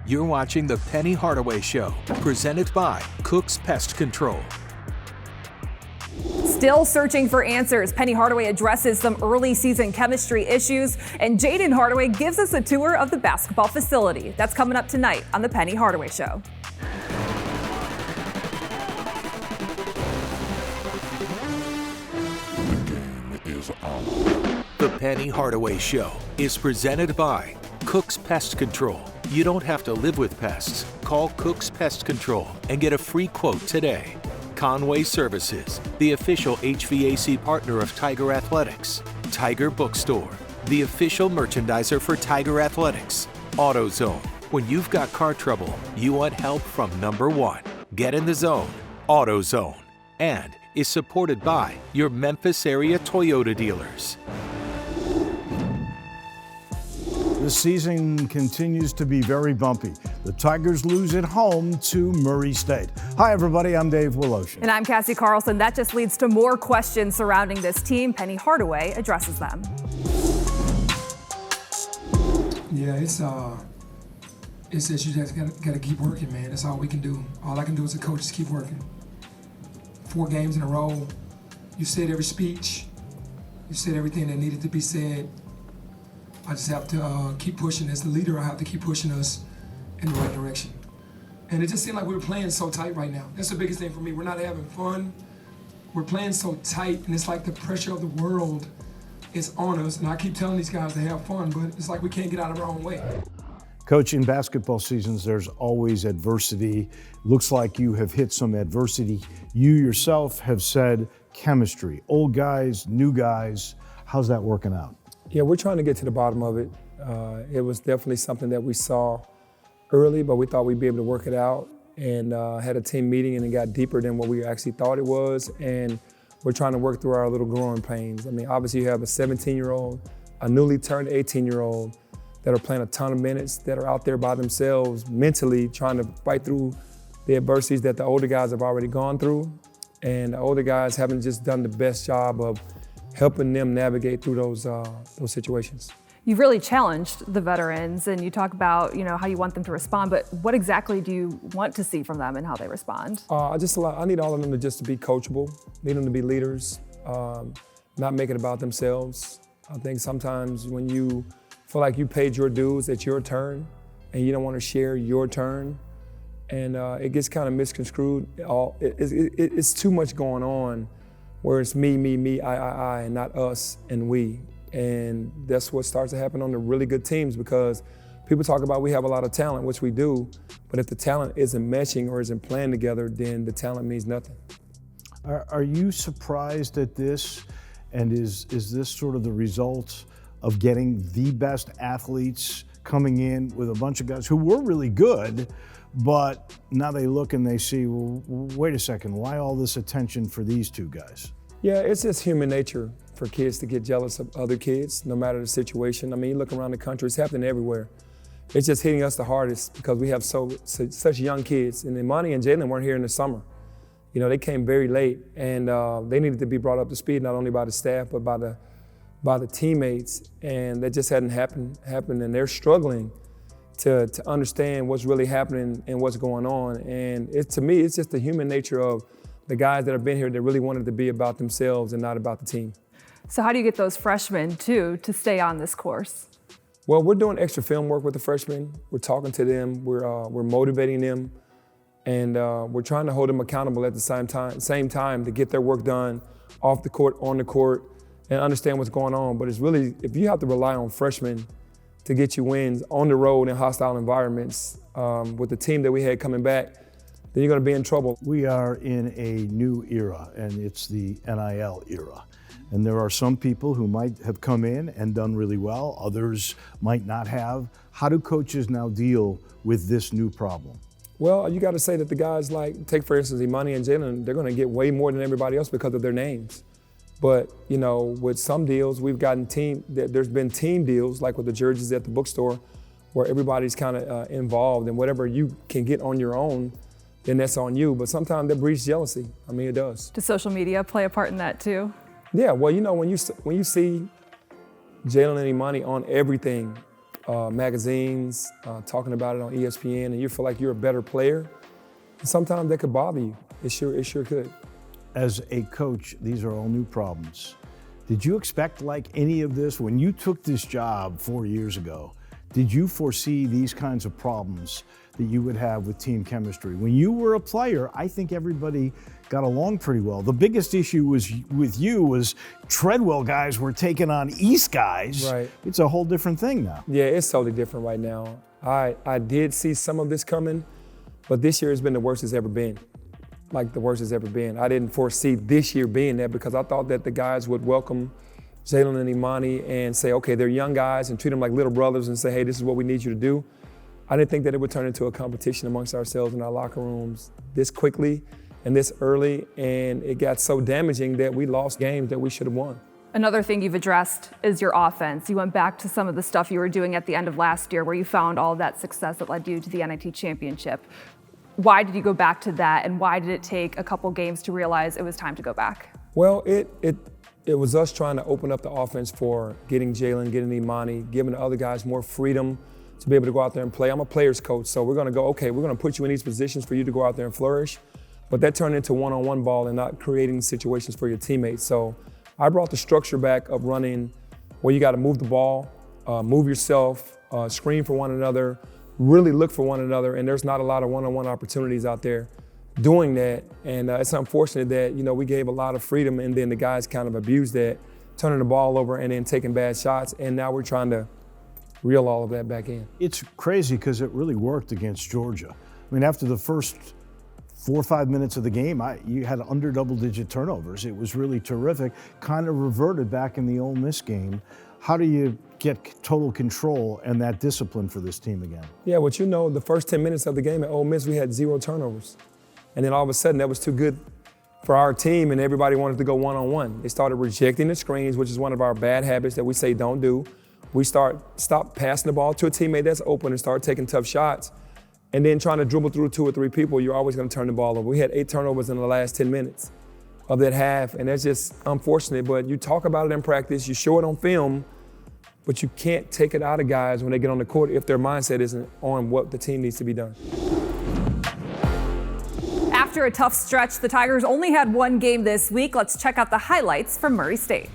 You're watching The Penny Hardaway Show, presented by Cook's Pest Control. Still searching for answers, Penny Hardaway addresses some early season chemistry issues, and Jaden Hardaway gives us a tour of the basketball facility. That's coming up tonight on The Penny Hardaway Show. The Penny Hardaway Show is presented by Cook's Pest Control. You don't have to live with pests. Call Cook's Pest Control and get a free quote today. Conway Services, the official HVAC partner of Tiger Athletics. Tiger Bookstore, the official merchandiser for Tiger Athletics. AutoZone, when you've got car trouble, you want help from number one. Get in the zone, AutoZone. And is supported by your Memphis area Toyota dealers. This season continues to be very bumpy. The Tigers lose at home to Murray State. Hi, everybody. I'm Dave Woloshin. And I'm Cassie Carlson. That just leads to more questions surrounding this team. Penny Hardaway addresses them. Yeah, it's just you just gotta keep working, man. That's all we can do. All I can do as a coach is keep working. 4 games in a row. You said every speech. You said everything that needed to be said. I just have to keep pushing. As the leader, I have to keep pushing us in the right direction. And it just seemed like we were playing so tight right now. That's the biggest thing for me. We're not having fun. We're playing so tight, and it's like the pressure of the world is on us. And I keep telling these guys to have fun, but it's like we can't get out of our own way. Coach, in basketball seasons, there's always adversity. Looks like you have hit some adversity. You yourself have said chemistry, old guys, new guys. How's that working out? Yeah, we're trying to get to the bottom of it. It was definitely something that we saw early, but we thought we'd be able to work it out, and had a team meeting, and it got deeper than what we actually thought it was, and we're trying to work through our little growing pains. I mean, obviously you have a 17-year-old, a newly turned 18-year-old that are playing a ton of minutes, that are out there by themselves, mentally trying to fight through the adversities that the older guys have already gone through, and the older guys haven't just done the best job of helping them navigate through those situations. You've really challenged the veterans, and you talk about, how you want them to respond, but what exactly do you want to see from them and how they respond? I need all of them to just be coachable, need them to be leaders, not make it about themselves. I think sometimes when you feel like you paid your dues, it's your turn, and you don't want to share your turn, and it gets kind of misconstrued. It's too much going on, where it's me, I, and not us and we. And that's what starts to happen on the really good teams, because people talk about we have a lot of talent, which we do, but if the talent isn't matching or isn't playing together, then the talent means nothing. Are you surprised at this? And is this sort of the result of getting the best athletes coming in with a bunch of guys who were really good, but now they look and they see, well, wait a second, why all this attention for these two guys? Yeah, it's just human nature for kids to get jealous of other kids, no matter the situation. I mean, you look around the country, it's happening everywhere. It's just hitting us the hardest because we have such young kids. And Imani and Jalen weren't here in the summer. They came very late, and they needed to be brought up to speed, not only by the staff, but by the teammates. And that just hadn't happened, and they're struggling to understand what's really happening and what's going on. And to me, it's just the human nature of the guys that have been here that really wanted to be about themselves and not about the team. So how do you get those freshmen, too, to stay on this course? Well, we're doing extra film work with the freshmen. We're talking to them. We're motivating them. And we're trying to hold them accountable at the same time to get their work done off the court, on the court, and understand what's going on. But it's really, if you have to rely on freshmen to get you wins on the road in hostile environments with the team that we had coming back, then you're going to be in trouble. We are in a new era, and it's the NIL era. And there are some people who might have come in and done really well, others might not have. How do coaches now deal with this new problem? Well, you got to say that the guys take for instance, Imani and Jalen, they're going to get way more than everybody else because of their names. But, with some deals, we've gotten there's been team deals, like with the jerseys at the bookstore, where everybody's kind of involved, and whatever you can get on your own, then that's on you. But sometimes that breeds jealousy. I mean, it does. Does social media play a part in that too? Yeah, well, when you see Jalen and Imani on everything, magazines, talking about it on ESPN, and you feel like you're a better player. And sometimes that could bother you. It sure could. As a coach, these are all new problems. Did you expect like any of this when you took this job 4 years ago? Did you foresee these kinds of problems that you would have with team chemistry? When you were a player, I think everybody got along pretty well. The biggest issue was Treadwell guys were taking on East guys. Right. It's a whole different thing now. Yeah, it's totally different right now. I did see some of this coming, but this year has been the worst it's ever been. Like the worst it's ever been. I didn't foresee this year being that because I thought that the guys would welcome Jalen and Imani and say, okay, they're young guys and treat them like little brothers and say, hey, this is what we need you to do. I didn't think that it would turn into a competition amongst ourselves in our locker rooms this quickly and this early, and it got so damaging that we lost games that we should have won. Another thing you've addressed is your offense. You went back to some of the stuff you were doing at the end of last year where you found all of that success that led you to the NIT championship. Why did you go back to that, and why did it take a couple games to realize it was time to go back? Well, it was us trying to open up the offense for getting Jalen, getting Imani, giving the other guys more freedom to be able to go out there and play. I'm a player's coach, so we're going to go, okay, we're going to put you in these positions for you to go out there and flourish. But that turned into one-on-one ball and not creating situations for your teammates. So I brought the structure back of running where you got to move the ball, move yourself, screen for one another, really look for one another, and there's not a lot of one-on-one opportunities out there doing that. And it's unfortunate that, we gave a lot of freedom and then the guys kind of abused that, turning the ball over and then taking bad shots, and now we're trying to reel all of that back in. It's crazy because it really worked against Georgia. I mean, after the first 4 or 5 minutes of the game, you had under double-digit turnovers. It was really terrific. Kind of reverted back in the Ole Miss game. How do you get total control and that discipline for this team again? Yeah, the first 10 minutes of the game at Ole Miss, we had 0 turnovers. And then all of a sudden, that was too good for our team, and everybody wanted to go one-on-one. They started rejecting the screens, which is one of our bad habits that we say don't do. We stop passing the ball to a teammate that's open and start taking tough shots. And then trying to dribble through 2 or 3 people, you're always going to turn the ball over. We had 8 turnovers in the last 10 minutes of that half, and that's just unfortunate. But you talk about it in practice, you show it on film, but you can't take it out of guys when they get on the court if their mindset isn't on what the team needs to be done. After a tough stretch, the Tigers only had 1 game this week. Let's check out the highlights from Murray State.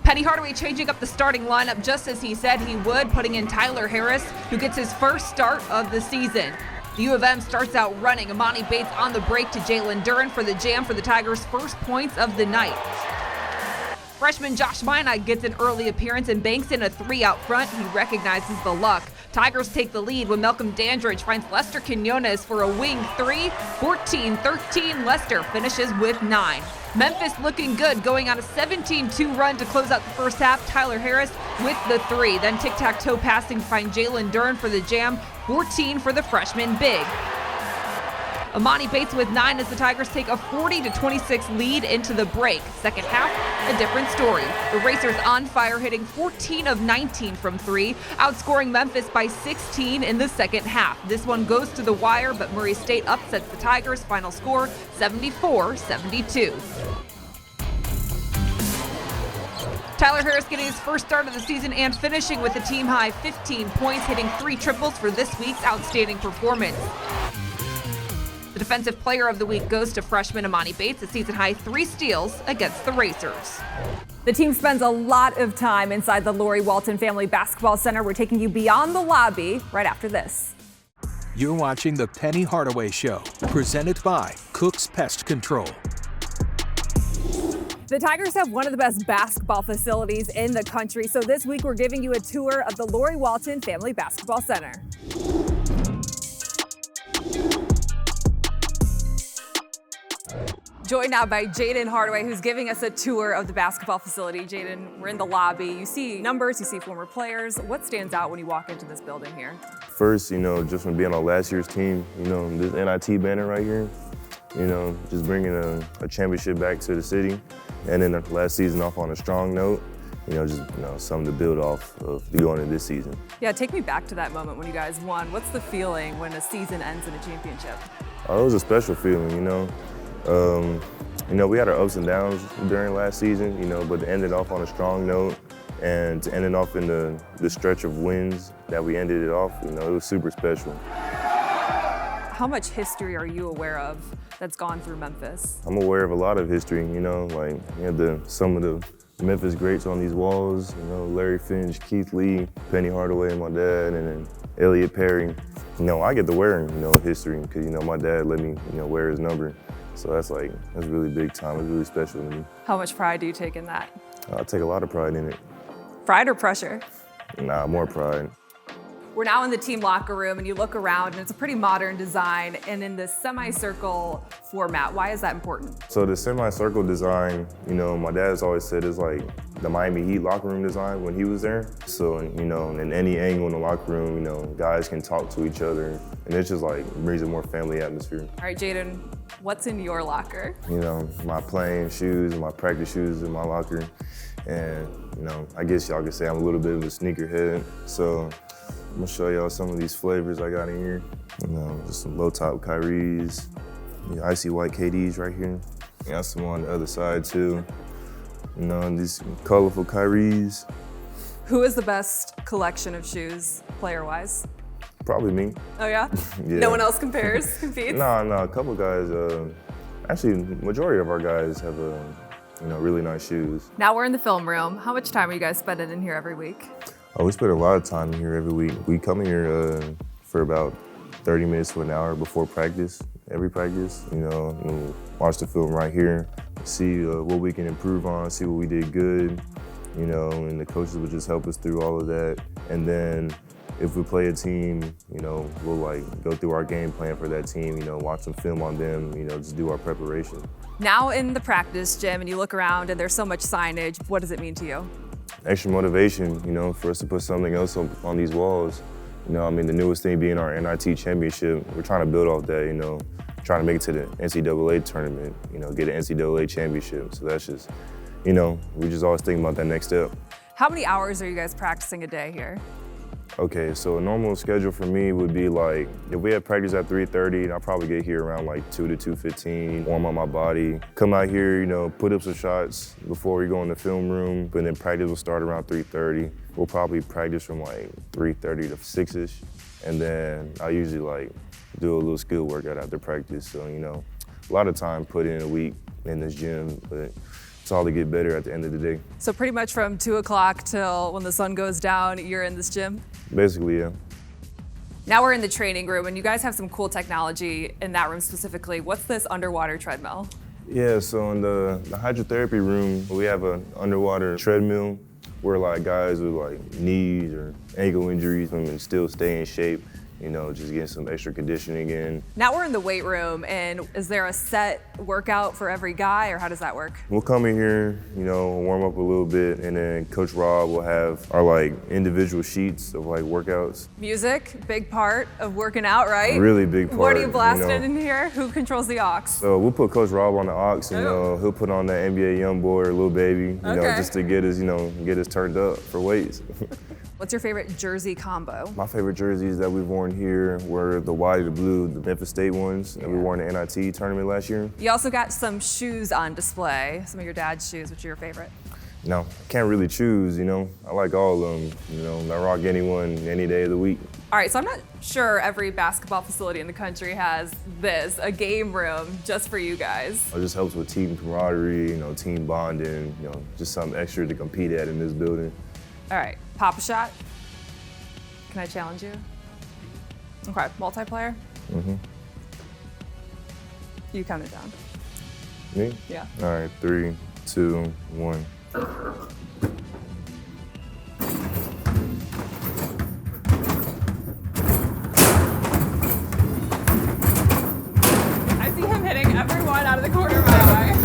Penny Hardaway changing up the starting lineup just as he said he would, putting in Tyler Harris, who gets his first start of the season. The U of M starts out running. Imani Bates on the break to Jalen Duren for the jam for the Tigers' first points of the night. Freshman Josh Minot gets an early appearance and banks in a 3 out front. He recognizes the luck. Tigers take the lead when Malcolm Dandridge finds Lester Quinones for a wing 3. 14-13, Lester finishes with 9. Memphis looking good, going on a 17-2 run to close out the first half. Tyler Harris with the 3. Then tic-tac-toe passing to find Jalen Duren for the jam. 14 for the freshman big. Imani Bates with 9 as the Tigers take a 40-26 lead into the break. Second half, a different story. The Racers on fire, hitting 14 of 19 from 3, outscoring Memphis by 16 in the second half. This one goes to the wire, but Murray State upsets the Tigers. Final score, 74-72. Tyler Harris getting his first start of the season and finishing with a team-high 15 points, hitting 3 triples for this week's outstanding performance. The Defensive Player of the Week goes to freshman Imani Bates, a season-high 3 steals against the Racers. The team spends a lot of time inside the Lori Walton Family Basketball Center. We're taking you beyond the lobby right after this. You're watching The Penny Hardaway Show, presented by Cook's Pest Control. The Tigers have one of the best basketball facilities in the country, so this week we're giving you a tour of the Lori Walton Family Basketball Center. Joined now by Jaden Hardaway, who's giving us a tour of the basketball facility. Jaden, we're in the lobby. You see numbers, you see former players. What stands out when you walk into this building here? First, just from being on last year's team, this NIT banner right here, just bringing a championship back to the city. And then the last season off on a strong note, something to build off of going into this season. Yeah, take me back to that moment when you guys won. What's the feeling when a season ends in a championship? Oh, it was a special feeling, we had our ups and downs during last season, but to end it off on a strong note And ending off in the stretch of wins that we ended it off, you know, it was super special. How much history are you aware of that's gone through Memphis? I'm aware of a lot of history, you know, like you have some of the Memphis greats on these walls, you know, Larry Finch, Keith Lee, Penny Hardaway, my dad, and then Elliot Perry. You know, I get to wear, you know, history because, you know, my dad let me, you know, wear his number. So that's really big time. It's really special to me. How much pride do you take in that? I take a lot of pride in it. Pride or pressure? Nah, more pride. We're now in the team locker room and you look around and it's a pretty modern design and in this semicircle format. Why is that important? So the semicircle design, you know, my dad's always said is like the Miami Heat locker room design when he was there. So, you know, in any angle in the locker room, you know, guys can talk to each other and it's just like brings a more family atmosphere. All right, Jaden, what's in your locker? You know, my playing shoes and my practice shoes in my locker. And, you know, I guess y'all could say I'm a little bit of a sneakerhead. So I'm gonna show y'all some of these flavors I got in here. You know, just some low top Kyries, you know, icy white KDs right here. Got some on the other side too. You know, and these colorful Kyries. Who is the best collection of shoes, player-wise? Probably me. Oh yeah? Yeah. No one else competes? No, a couple guys, actually, majority of our guys have, you know, really nice shoes. Now we're in the film room. How much time are you guys spending in here every week? Oh, we spend a lot of time here every week. We come here for about 30 minutes to an hour before practice, every practice. You know, we'll watch the film right here, see what we can improve on, see what we did good, you know, and the coaches will just help us through all of that. And then if we play a team, you know, we'll like go through our game plan for that team, you know, watch some film on them, you know, just do our preparation. Now in the practice gym and you look around and there's so much signage, what does it mean to you? Extra motivation, you know, for us to put something else on these walls. You know, I mean, the newest thing being our NIT championship, we're trying to build off that, you know, trying to make it to the NCAA tournament, you know, get an NCAA championship. So that's just, you know, we just always thinking about that next step. How many hours are you guys practicing a day here? Okay, so a normal schedule for me would be like, if we had practice at 3:30, I'll probably get here around like 2 to 2:15, warm up my body, come out here, you know, put up some shots before we go in the film room, but then practice will start around 3:30. We'll probably practice from like 3:30 to 6-ish, and then I usually like do a little skill workout after practice. So, you know, a lot of time put in a week in this gym, but it's all to get better at the end of the day. So pretty much from 2 o'clock till when the sun goes down, you're in this gym? Basically, yeah. Now we're in the training room and you guys have some cool technology in that room specifically. What's this underwater treadmill? Yeah, so in the hydrotherapy room, we have an underwater treadmill where like guys with like knees or ankle injuries can still stay in shape, you know, just getting some extra conditioning in. Now we're in the weight room, and is there a set workout for every guy, or how does that work? We'll come in here, you know, warm up a little bit, and then Coach Rob will have our like individual sheets of like workouts. Music, big part of working out, right? Really big part. What are you blasting you know? in here? Who controls the aux? So we'll put Coach Rob on the aux, and you know, he'll put on that NBA YoungBoy or Lil Baby, you know, just to get us, you know, get us turned up for weights. What's your favorite jersey combo? My favorite jerseys that we've worn here were the white and the blue, the Memphis State ones that we wore in the NIT tournament last year. You also got some shoes on display, some of your dad's shoes. Which are your favorite? No, I can't really choose, you know. I like all of them, you know. I rock anyone any day of the week. All right, so I'm not sure every basketball facility in the country has this, a game room just for you guys. It just helps with team camaraderie, you know, team bonding, you know, just something extra to compete at in this building. All right, pop a shot. Can I challenge you? Okay, multiplayer? Mm-hmm. You count it down. Me? Yeah. All right, 3, 2, 1. I see him hitting everyone out of the corner of my eye.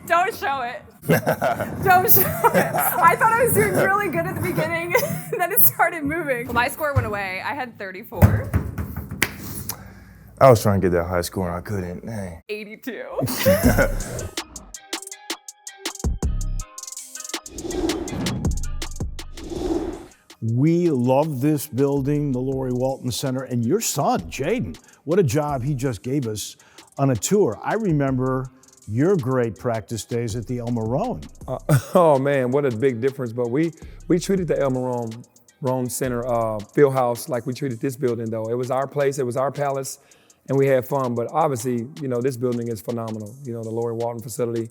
Don't show it. Don't show it. I thought I was doing really good at the beginning, then it started moving. Well, my score went away. I had 34. I was trying to get that high score and I couldn't. Dang. 82. We love love this building, the Lori Walton Center, and your son, Jaden. What a job he just gave us on a tour. I remember your great practice days at the El Marone. Oh man, what a big difference. But we treated the El Marone Center field house like we treated this building though. It was our place, it was our palace, and we had fun. But obviously, you know, this building is phenomenal. You know, the Lori Walton facility,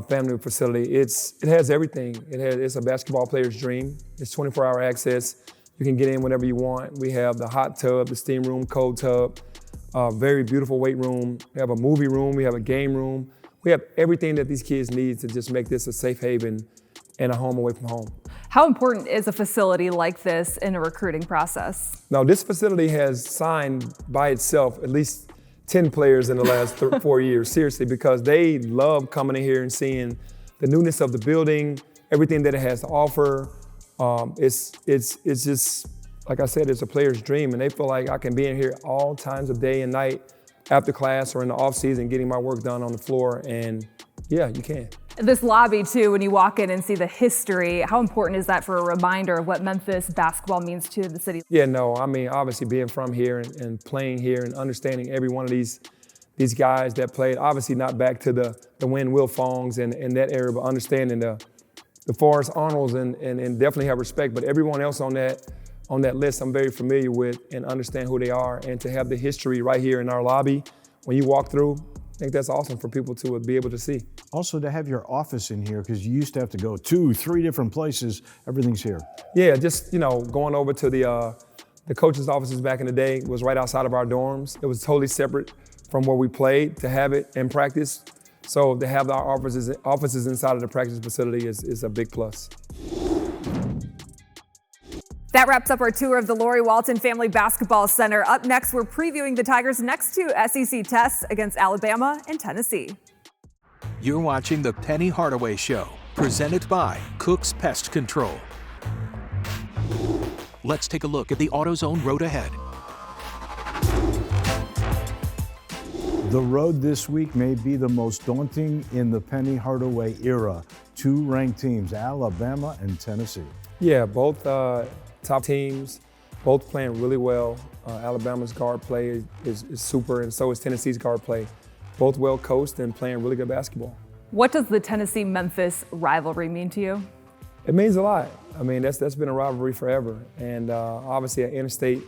family facility, it has everything. It's a basketball player's dream. It's 24-hour access. You can get in whenever you want. We have the hot tub, the steam room, cold tub, very beautiful weight room. We have a movie room, we have a game room. We have everything that these kids need to just make this a safe haven and a home away from home. How important is a facility like this in a recruiting process? Now, this facility has signed by itself at least 10 players in the last 4 years, seriously, because they love coming in here and seeing the newness of the building, everything that it has to offer. It's just, like I said, it's a player's dream, and they feel like I can be in here all times of day and night after class or in the off season getting my work done on the floor, and yeah, you can. This lobby too, when you walk in and see the history, how important is that for a reminder of what Memphis basketball means to the city? Yeah, no, I mean, obviously being from here and playing here and understanding every one of these guys that played, obviously not back to the Win Will Fongs and that era, but understanding the Forrest Arnolds and definitely have respect, but everyone else on that list I'm very familiar with and understand who they are, and to have the history right here in our lobby when you walk through, I think that's awesome for people to be able to see. Also to have your office in here, because you used to have to go 2-3 different places, everything's here. Yeah, just, you know, going over to the coaches' offices back in the day was right outside of our dorms. It was totally separate from where we played to have it in practice. So to have our offices inside of the practice facility is a big plus. That wraps up our tour of the Lori Walton Family Basketball Center. Up next, we're previewing the Tigers' next two SEC tests against Alabama and Tennessee. You're watching The Penny Hardaway Show, presented by Cook's Pest Control. Let's take a look at the AutoZone road ahead. The road this week may be the most daunting in the Penny Hardaway era. Two ranked teams, Alabama and Tennessee. Yeah, both top teams, both playing really well. Alabama's guard play is super, and so is Tennessee's guard play. Both well coached and playing really good basketball. What does the Tennessee-Memphis rivalry mean to you? It means a lot. I mean, that's been a rivalry forever, and obviously an interstate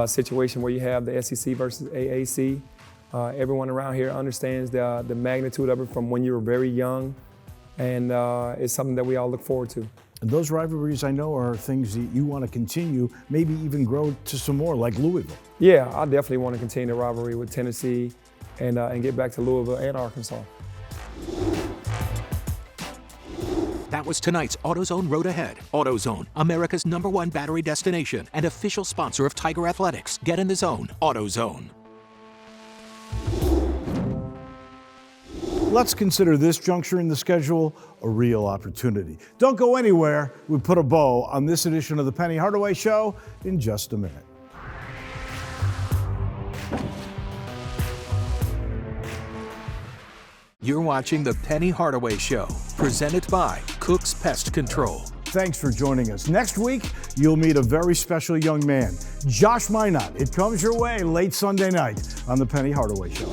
situation where you have the SEC versus AAC. Everyone around here understands the magnitude of it from when you were very young, and it's something that we all look forward to. And those rivalries, I know, are things that you want to continue, maybe even grow to some more, like Louisville. Yeah, I definitely want to continue the rivalry with Tennessee and get back to Louisville and Arkansas. That was tonight's AutoZone Road Ahead. AutoZone, America's #1 battery destination and official sponsor of Tiger Athletics. Get in the zone, AutoZone. Let's consider this juncture in the schedule a real opportunity. Don't go anywhere. We put a bow on this edition of the Penny Hardaway Show in just a minute. You're watching the Penny Hardaway Show, presented by Cook's Pest Control. Thanks for joining us. Next week, you'll meet a very special young man, Josh Minot. It comes your way late Sunday night on the Penny Hardaway Show.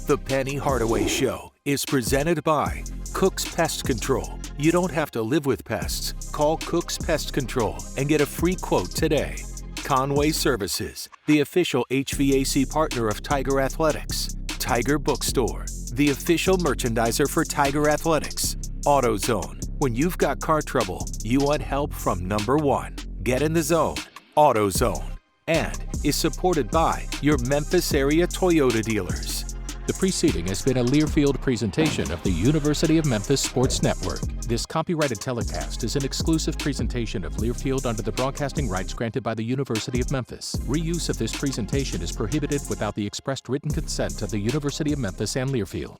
The Penny Hardaway Show is presented by Cook's Pest Control. You don't have to live with pests. Call Cook's Pest Control and get a free quote today. Conway Services, the official HVAC partner of Tiger Athletics. Tiger Bookstore, the official merchandiser for Tiger Athletics. AutoZone, when you've got car trouble, you want help from #1. Get in the zone, AutoZone. And is supported by your Memphis area Toyota dealers. The preceding has been a Learfield presentation of the University of Memphis Sports Network. This copyrighted telecast is an exclusive presentation of Learfield under the broadcasting rights granted by the University of Memphis. Reuse of this presentation is prohibited without the expressed written consent of the University of Memphis and Learfield.